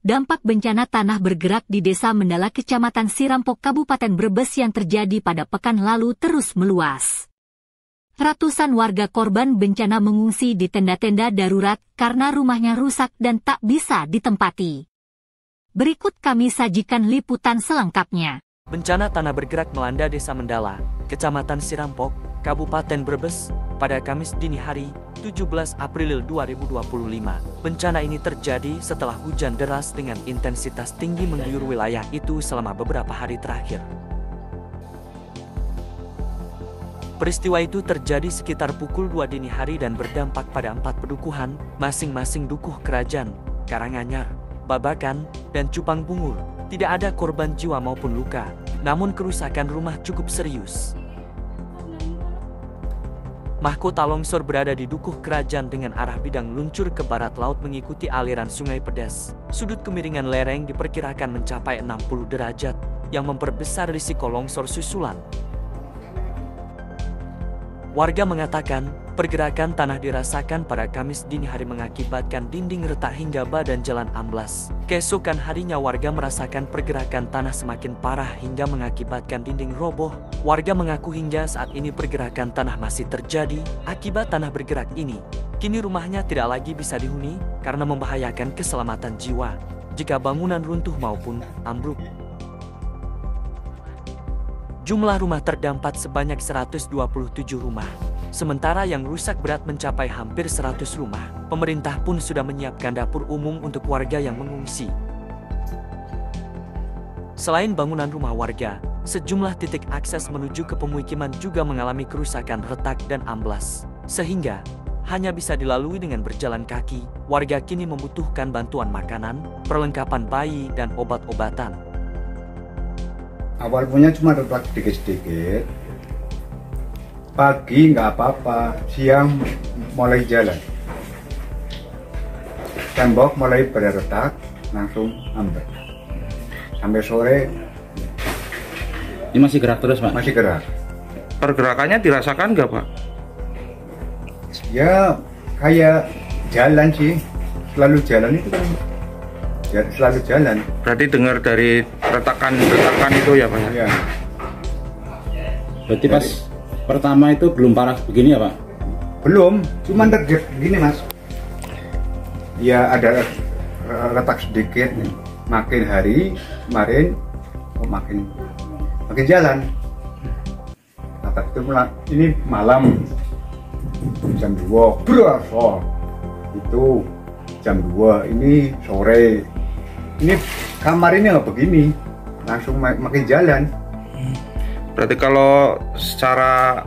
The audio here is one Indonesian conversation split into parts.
dampak bencana tanah bergerak di Desa Mendala Kecamatan Sirampok Kabupaten Brebes yang terjadi pada pekan lalu terus meluas. Ratusan warga korban bencana mengungsi di tenda-tenda darurat karena rumahnya rusak dan tak bisa ditempati. Berikut kami sajikan liputan selengkapnya. Bencana tanah bergerak melanda Desa Mendala, Kecamatan Sirampok, Kabupaten Brebes, pada Kamis dini hari, 17 April 2025. Bencana ini terjadi setelah hujan deras dengan intensitas tinggi mengguyur wilayah itu selama beberapa hari terakhir. Peristiwa itu terjadi sekitar pukul 2 dini hari dan berdampak pada 4 pedukuhan, masing-masing dukuh Kerajaan, Karanganyar, Babakan, dan Cupang Bungur. Tidak ada korban jiwa maupun luka, namun kerusakan rumah cukup serius. Mahkota longsor berada di dukuh Kerajaan dengan arah bidang luncur ke barat laut mengikuti aliran Sungai Pedas. Sudut kemiringan lereng diperkirakan mencapai 60 derajat, yang memperbesar risiko longsor susulan. Warga mengatakan, pergerakan tanah dirasakan pada Kamis dini hari mengakibatkan dinding retak hingga badan jalan amblas. Keesokan harinya warga merasakan pergerakan tanah semakin parah hingga mengakibatkan dinding roboh. Warga mengaku hingga saat ini pergerakan tanah masih terjadi. Akibat tanah bergerak ini, kini rumahnya tidak lagi bisa dihuni karena membahayakan keselamatan jiwa jika bangunan runtuh maupun ambruk. Jumlah rumah terdampak sebanyak 127 rumah, sementara yang rusak berat mencapai hampir 100 rumah. Pemerintah pun sudah menyiapkan dapur umum untuk warga yang mengungsi. Selain bangunan rumah warga, sejumlah titik akses menuju ke pemukiman juga mengalami kerusakan retak dan amblas, sehingga hanya bisa dilalui dengan berjalan kaki. Warga kini membutuhkan bantuan makanan, perlengkapan bayi, dan obat-obatan. Awal punya cuma retak sedikit-sedikit, pagi nggak apa-apa, siang mulai jalan, tembok mulai pada retak, langsung ambruk. Sampai sore ini masih gerak terus, Pak? Masih gerak. Pergerakannya dirasakan nggak, Pak? Ya kayak jalan sih, selalu jalan itu kan. Ya, selalu jalan. Berarti dengar dari retakan itu ya, Pak? Ya. Berarti pas pertama itu belum parah begini ya, Pak? Belum, cuma terjadi begini, Mas. Ya ada retak sedikit, makin hari kemarin makin jalan. Retak itu ini malam jam 2, berasal itu jam 2, ini sore. Ini kamar ini nggak begini, langsung makin jalan. Berarti kalau secara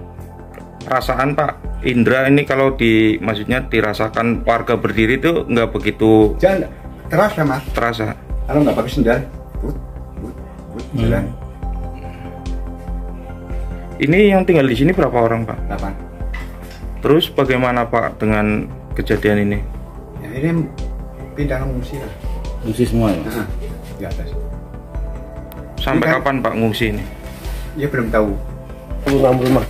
perasaan Pak Indra ini kalau maksudnya dirasakan warga berdiri itu nggak begitu jalan, terasa, Mas. Terasa. Kalau nggak pakai sendal, jalan. Ini yang tinggal di sini berapa orang, Pak? 8. Terus bagaimana Pak dengan kejadian ini? Ya, ini pindah ngungsi lah. Ngungsi semua ya? Di atas. Sampai kapan Pak ngungsi ini? Ya belum tahu. 26 rumah.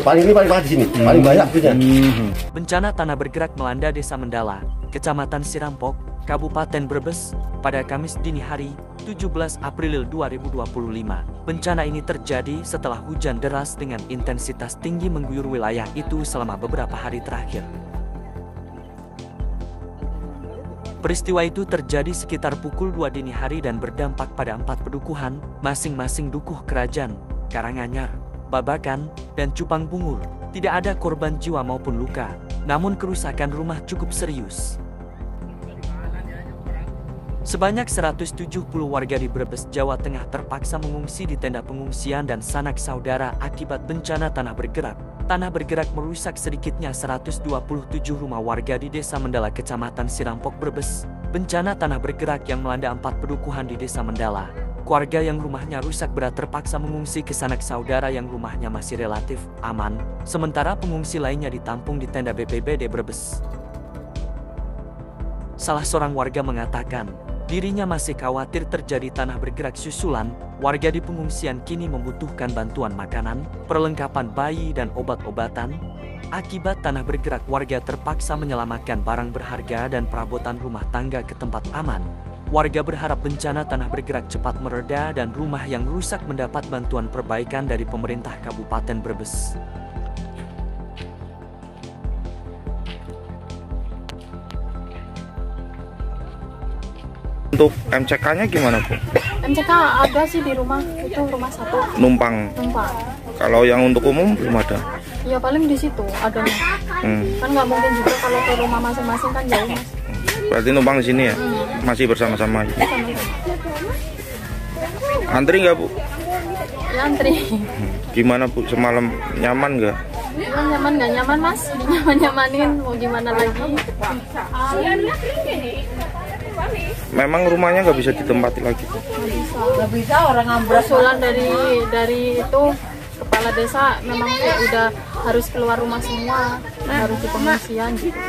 Paling banyak di sini. Paling banyak punya. Bencana tanah bergerak melanda Desa Mendala, Kecamatan Sirampok, Kabupaten Brebes, pada Kamis dini hari, 17 April 2025. Bencana ini terjadi setelah hujan deras dengan intensitas tinggi mengguyur wilayah itu selama beberapa hari terakhir. Peristiwa itu terjadi sekitar pukul 2 dini hari dan berdampak pada 4 pedukuhan, masing-masing dukuh Kerajaan, Karanganyar, Babakan, dan Cupang Bungur. Tidak ada korban jiwa maupun luka, namun kerusakan rumah cukup serius. Sebanyak 170 warga di Brebes, Jawa Tengah terpaksa mengungsi di tenda pengungsian dan sanak saudara akibat bencana tanah bergerak. Tanah bergerak merusak sedikitnya 127 rumah warga di Desa Mendala, Kecamatan Sirampok, Brebes. Bencana tanah bergerak yang melanda 4 pedukuhan di Desa Mendala. Keluarga yang rumahnya rusak berat terpaksa mengungsi ke sanak saudara yang rumahnya masih relatif aman, sementara pengungsi lainnya ditampung di tenda BPBD Brebes. Salah seorang warga mengatakan, dirinya masih khawatir terjadi tanah bergerak susulan. Warga di pengungsian kini membutuhkan bantuan makanan, perlengkapan bayi, dan obat-obatan. Akibat tanah bergerak, warga terpaksa menyelamatkan barang berharga dan perabotan rumah tangga ke tempat aman. Warga berharap bencana tanah bergerak cepat mereda dan rumah yang rusak mendapat bantuan perbaikan dari pemerintah Kabupaten Brebes. Untuk MCK-nya gimana, Bu? MCK ada sih di rumah, itu rumah satu. Numpang. Kalau yang untuk umum belum ada? Ya paling di situ adanya. Kan nggak mungkin juga kalau ke rumah masing-masing kan jauh, Mas. Berarti numpang di sini ya? Masih bersama-sama? Antri nggak, Bu? Ya antri. Gimana, Bu? Semalam nyaman nggak? Ya, nyaman nggak nyaman, Mas? Nyaman-nyamanin, mau gimana lagi? Memang rumahnya nggak bisa ditempati lagi, Bu? Nggak bisa, orang ambrasulan dari itu kepala desa memang kayak udah harus keluar rumah semua, harus di pengungsian gitu.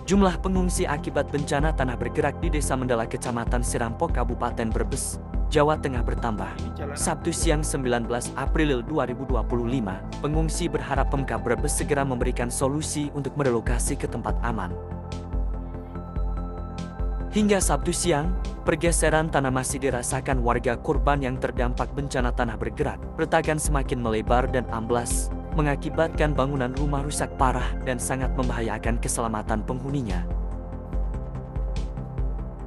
Jumlah pengungsi akibat bencana tanah bergerak di Desa Mendala, Kecamatan Sirampok, Kabupaten Brebes, Jawa Tengah bertambah. Sabtu siang 19 April 2025, pengungsi berharap Pemkab Brebes segera memberikan solusi untuk merelokasi ke tempat aman. Hingga Sabtu siang, pergeseran tanah masih dirasakan warga korban yang terdampak bencana tanah bergerak. Retakan semakin melebar dan amblas, mengakibatkan bangunan rumah rusak parah dan sangat membahayakan keselamatan penghuninya.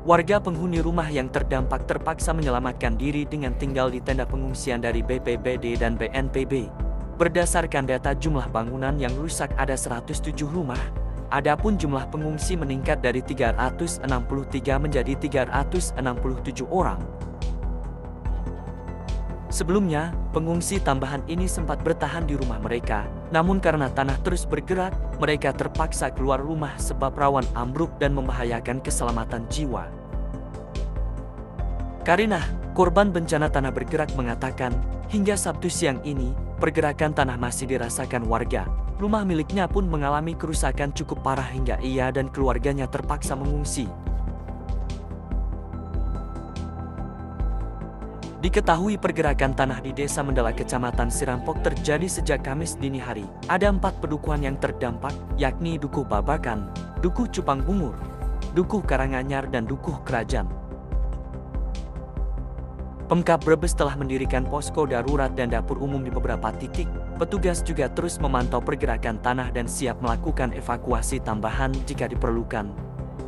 Warga penghuni rumah yang terdampak terpaksa menyelamatkan diri dengan tinggal di tenda pengungsian dari BPBD dan BNPB. Berdasarkan data jumlah bangunan yang rusak ada 107 rumah, adapun jumlah pengungsi meningkat dari 363 menjadi 367 orang. Sebelumnya, pengungsi tambahan ini sempat bertahan di rumah mereka, namun karena tanah terus bergerak, mereka terpaksa keluar rumah sebab rawan ambruk dan membahayakan keselamatan jiwa. Karinah, korban bencana tanah bergerak mengatakan, hingga Sabtu siang ini, pergerakan tanah masih dirasakan warga. Rumah miliknya pun mengalami kerusakan cukup parah hingga ia dan keluarganya terpaksa mengungsi. Diketahui pergerakan tanah di Desa Mendala, Kecamatan Sirampok terjadi sejak Kamis dini hari. Ada 4 pedukuhan yang terdampak, yakni Dukuh Babakan, Dukuh Cupang Bungur, Dukuh Karanganyar, dan Dukuh Kerajaan. Pemkab Brebes telah mendirikan posko darurat dan dapur umum di beberapa titik. Petugas juga terus memantau pergerakan tanah dan siap melakukan evakuasi tambahan jika diperlukan.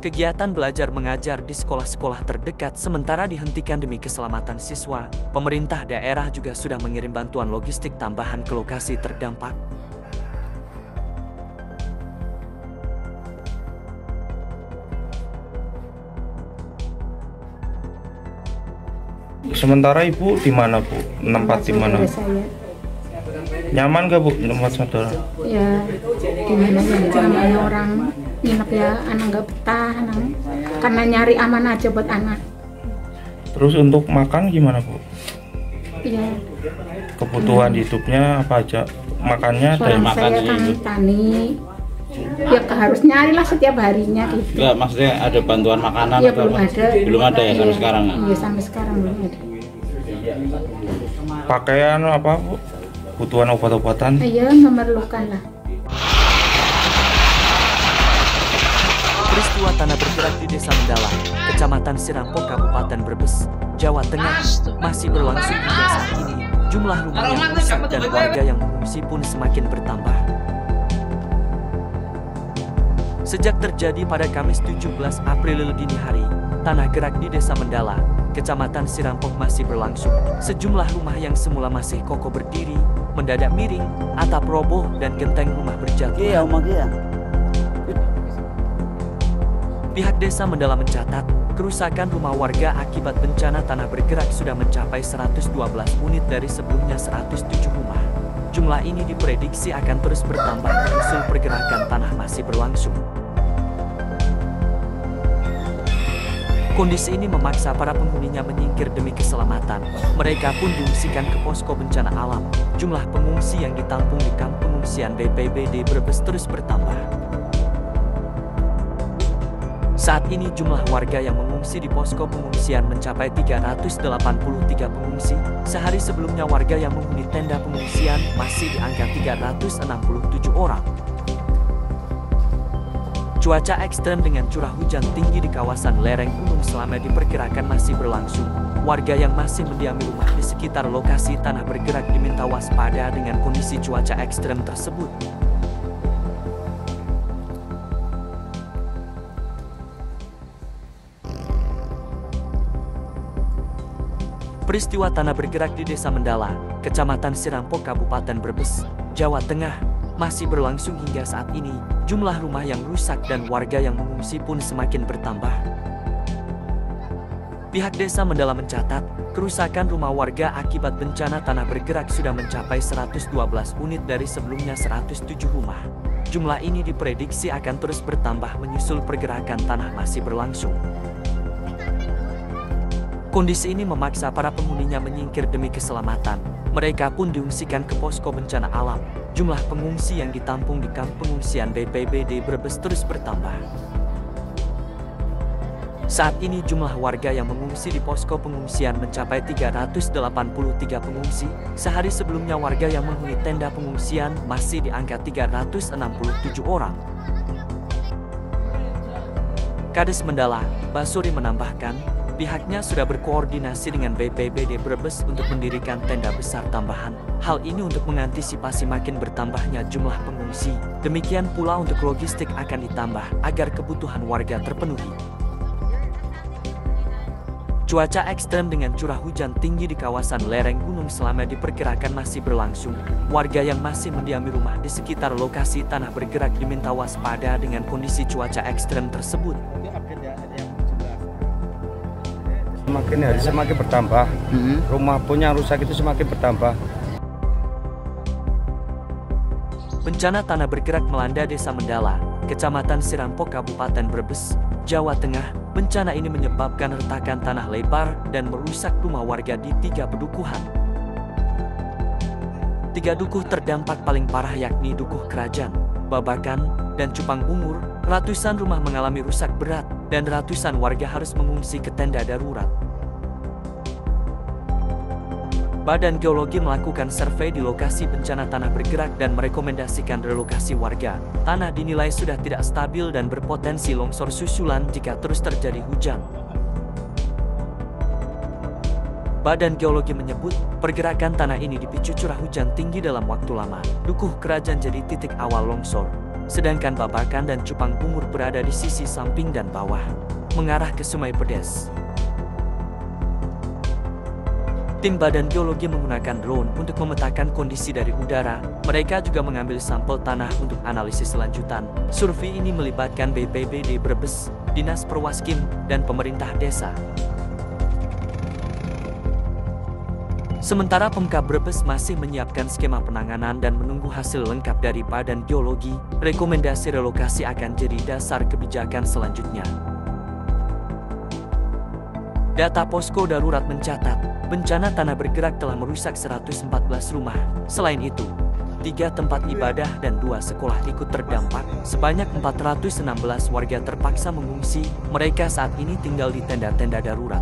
Kegiatan belajar mengajar di sekolah-sekolah terdekat sementara dihentikan demi keselamatan siswa. Pemerintah daerah juga sudah mengirim bantuan logistik tambahan ke lokasi terdampak. Sementara Ibu di mana, Bu? Tempat di mana? Nyaman gak, Bu, tempat saudara? Ya, gimana ya, namanya orang nginep ya, anak nggak betah, karena nyari aman aja buat anak. Terus untuk makan gimana, Bu? Iya. Kebutuhan hidupnya apa aja? Makannya dari makan saya kan tani, ya harus nyari lah setiap harinya gitu. Enggak, maksudnya ada bantuan makanan? Ya belum ada. Belum ada ya sampai sekarang? Iya, sampai sekarang belum ada. Pakaian apa, Bu? Kebutuhan obat-obatan? Iya, memerlukan lah. Peristiwa tanah bergerak di Desa Mendala, Kecamatan Sirampok, Kabupaten Brebes, Jawa Tengah, masih berlangsung hingga saat ini. Jumlah rumah yang rusak dan warga yang mengungsi pun semakin bertambah. Sejak terjadi pada Kamis 17 April dini hari, tanah gerak di Desa Mendala, Kecamatan Sirampok masih berlangsung. Sejumlah rumah yang semula masih kokoh berdiri, mendadak miring, atap roboh dan genteng rumah berjatuhan. Pihak Desa Mendala mencatat, kerusakan rumah warga akibat bencana tanah bergerak sudah mencapai 112 unit dari sebelumnya 107 rumah. Jumlah ini diprediksi akan terus bertambah menyusul pergerakan tanah masih berlangsung. Kondisi ini memaksa para penghuninya menyingkir demi keselamatan. Mereka pun diungsikan ke posko bencana alam. Jumlah pengungsi yang ditampung di kamp pengungsian BPBD Brebes terus bertambah. Saat ini jumlah warga yang mengungsi di posko pengungsian mencapai 383 pengungsi. Sehari sebelumnya warga yang menghuni tenda pengungsian masih di angka 367 orang. Cuaca ekstrem dengan curah hujan tinggi di kawasan lereng Gunung Slamet diperkirakan masih berlangsung. Warga yang masih mendiami rumah di sekitar lokasi tanah bergerak diminta waspada dengan kondisi cuaca ekstrem tersebut. Peristiwa tanah bergerak di Desa Mendala, Kecamatan Sirampok, Kabupaten Brebes, Jawa Tengah, masih berlangsung hingga saat ini. Jumlah rumah yang rusak dan warga yang mengungsi pun semakin bertambah. Pihak Desa Mendala mencatat, kerusakan rumah warga akibat bencana tanah bergerak sudah mencapai 112 unit dari sebelumnya 107 rumah. Jumlah ini diprediksi akan terus bertambah menyusul pergerakan tanah masih berlangsung. Kondisi ini memaksa para penghuninya menyingkir demi keselamatan. Mereka pun diungsikan ke posko bencana alam. Jumlah pengungsi yang ditampung di kamp pengungsian BPBD Brebes terus bertambah. Saat ini jumlah warga yang mengungsi di posko pengungsian mencapai 383 pengungsi. Sehari sebelumnya warga yang menghuni tenda pengungsian masih di angka 367 orang. Kades Mendala, Basuri menambahkan, pihaknya sudah berkoordinasi dengan BPBD Brebes untuk mendirikan tenda besar tambahan. Hal ini untuk mengantisipasi makin bertambahnya jumlah pengungsi. Demikian pula untuk logistik akan ditambah agar kebutuhan warga terpenuhi. Cuaca ekstrem dengan curah hujan tinggi di kawasan lereng Gunung Slamet diperkirakan masih berlangsung. Warga yang masih mendiami rumah di sekitar lokasi tanah bergerak diminta waspada dengan kondisi cuaca ekstrem tersebut. Semakin hari semakin bertambah, rumah pun yang rusak itu semakin bertambah. Bencana tanah bergerak melanda Desa Mendala, Kecamatan Sirampok, Kabupaten Brebes, Jawa Tengah. Bencana ini menyebabkan retakan tanah lebar dan merusak rumah warga di 3 pedukuhan. 3 dukuh terdampak paling parah yakni Dukuh Kerajaan, Babakan, dan Cupang Bungur. Ratusan rumah mengalami rusak berat dan ratusan warga harus mengungsi ke tenda darurat. Badan Geologi melakukan survei di lokasi bencana tanah bergerak dan merekomendasikan relokasi warga. Tanah dinilai sudah tidak stabil dan berpotensi longsor susulan jika terus terjadi hujan. Badan Geologi menyebut, pergerakan tanah ini dipicu curah hujan tinggi dalam waktu lama. Dukuh Kerajaan jadi titik awal longsor, sedangkan Babakan dan Cupang Bungur berada di sisi samping dan bawah, mengarah ke Sungai Pedes. Tim Badan Geologi menggunakan drone untuk memetakan kondisi dari udara. Mereka juga mengambil sampel tanah untuk analisis lanjutan. Survei ini melibatkan BPBD Brebes, Dinas Perwaskim, dan pemerintah desa. Sementara Pemkab Brebes masih menyiapkan skema penanganan dan menunggu hasil lengkap dari Badan Geologi, rekomendasi relokasi akan jadi dasar kebijakan selanjutnya. Data Posko Darurat mencatat, bencana tanah bergerak telah merusak 114 rumah. Selain itu, 3 tempat ibadah dan 2 sekolah ikut terdampak. Sebanyak 416 warga terpaksa mengungsi. Mereka saat ini tinggal di tenda-tenda darurat.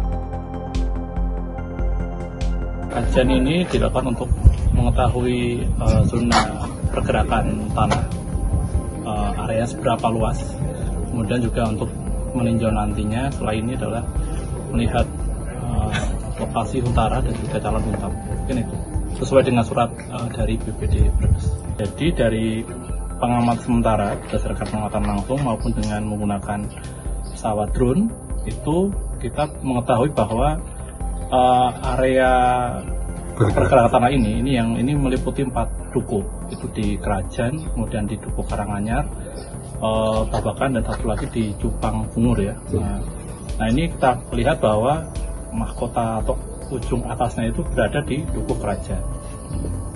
Kajian ini dilakukan untuk mengetahui zona pergerakan tanah, area seberapa luas. Kemudian juga untuk meninjau nantinya, selain ini adalah melihat lokasi huntara dan juga calon huntara. Mungkin itu sesuai dengan surat dari BPBD Brebes. Jadi dari pengamat sementara berdasarkan pengamatan langsung maupun dengan menggunakan pesawat drone, itu kita mengetahui bahwa area pergerakan tanah ini meliputi 4 dukuh. Itu di Kerajaan, kemudian di Dukuh Karanganyar, Babakan, dan satu lagi di Cupang Bungur ya. Nah ini kita lihat bahwa mahkota atau ujung atasnya itu berada di Dukuh Kerajaan.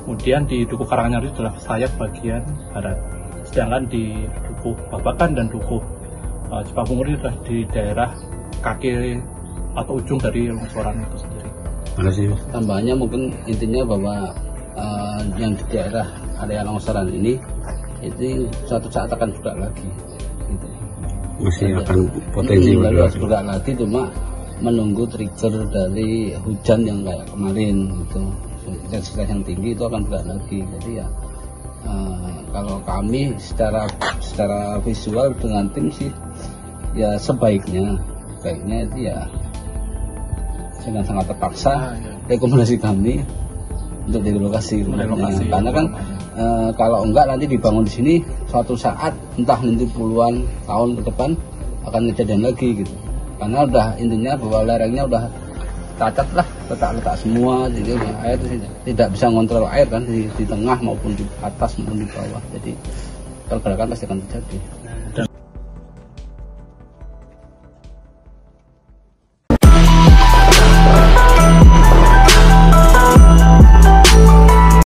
Kemudian di Dukuh Karanganyar itu adalah sayap bagian barat. Sedangkan di Dukuh Babakan dan Dukuh Cupang Bungur itu adalah di daerah kaki atau ujung dari longsoran itu sendiri. Tambahannya mungkin intinya bahwa yang di daerah area longsoran ini itu suatu saat akan buka lagi. Gitu. masih akan potensi bergerak lagi, cuma menunggu trigger dari hujan yang kayak kemarin gitu, intensitas yang tinggi itu akan bergerak lagi. Jadi ya kalau kami secara visual dengan tim sih ya sebaiknya itu ya dengan sangat terpaksa rekomendasi kami untuk di lokasi rumahnya, karena kan kalau enggak nanti dibangun di sini suatu saat entah nanti puluhan tahun ke depan akan kejadian lagi gitu, karena udah intinya bahwa lerengnya udah cacat lah, letak semua, jadi air tidak bisa ngontrol air kan di tengah maupun di atas maupun di bawah, jadi pergerakan pasti akan terjadi.